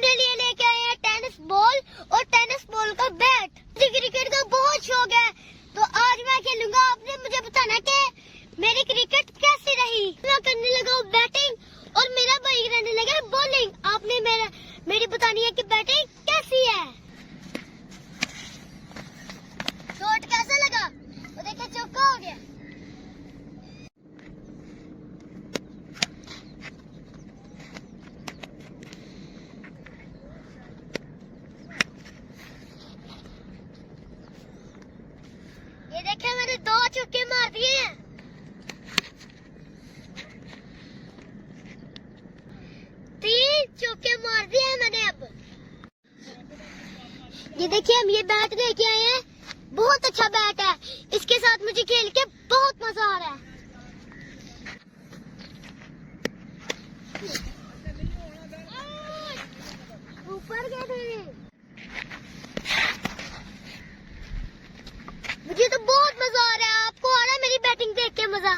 अपने लिए लेके आए हैं टेनिस बॉल और टेनिस बॉल का बैट। मुझे क्रिकेट का बहुत शौक है, तो आज मैं खेलूंगा। आपने मुझे बताना कि मेरी क्रिकेट कैसी रही। मैं करने लगा बैटिंग और मेरा भाई करने लगा बॉलिंग। आपने मेरी बतानी है कि बैटिंग कैसी है। शॉट कैसा लगा? वो देखिए चौका हो गया। ये देखिए मैंने 2 चौके मार दिए हैं। 3 चौके मार दिए हैं मैंने। अब ये देखिए हम ये बैट लेके आए हैं। बहुत अच्छा बैट है, इसके साथ मुझे खेल के बहुत मजा आ रहा है। ऊपर गए, मुझे तो बहुत मजा आ रहा है। आपको आ रहा है मेरी बैटिंग देख के मजा?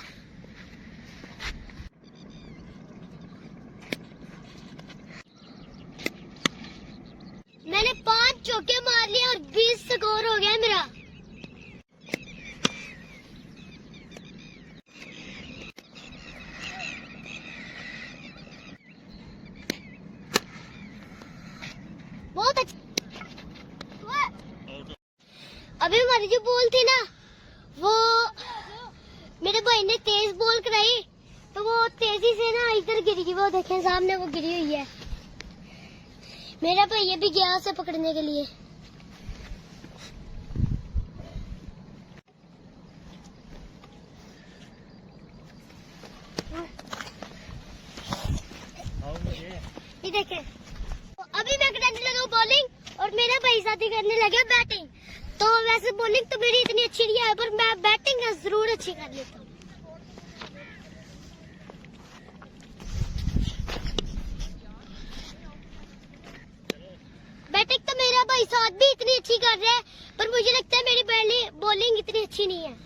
मैंने 5 चौके मार लिए और 20 स्कोर हो गया मेरा। बहुत अच्छा। अभी हमारी जो बॉल थी ना, वो मेरे भाई ने तेज बॉल कराई, तो वो तेजी से ना इधर गिरी गई। वो देखें सामने वो गिरी हुई है। मेरा भाई भी गया उसे पकड़ने के लिए। ये देखें, तो अभी मैं करने लगा बॉलिंग और मेरा भाई साथी करने लगा बैटिंग। तो वैसे बॉलिंग तो मेरी इतनी अच्छी नहीं है, पर मैं बैटिंग जरूर अच्छी कर लेता हूँ। बैटिंग तो मेरा भाई साथ भी इतनी अच्छी कर रहा है, पर मुझे लगता है मेरी बॉलिंग इतनी अच्छी नहीं है।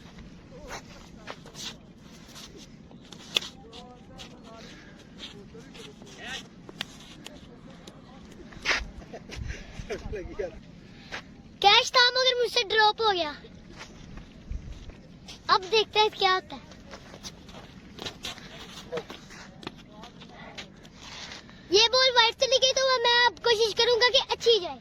कैच था मगर मुझसे ड्रॉप हो गया। अब देखते हैं क्या होता है। ये बॉल वाइड चली गई, तो मैं अब कोशिश करूंगा कि अच्छी जाए।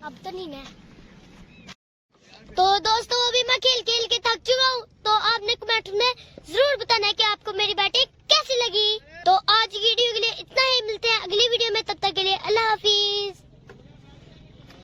अब तो नहीं है। तो दोस्तों अभी मैं खेल खेल के थक चुका हूँ। तो आपने कमेंट में जरूर बताना है कि आपको मेरी बैटिंग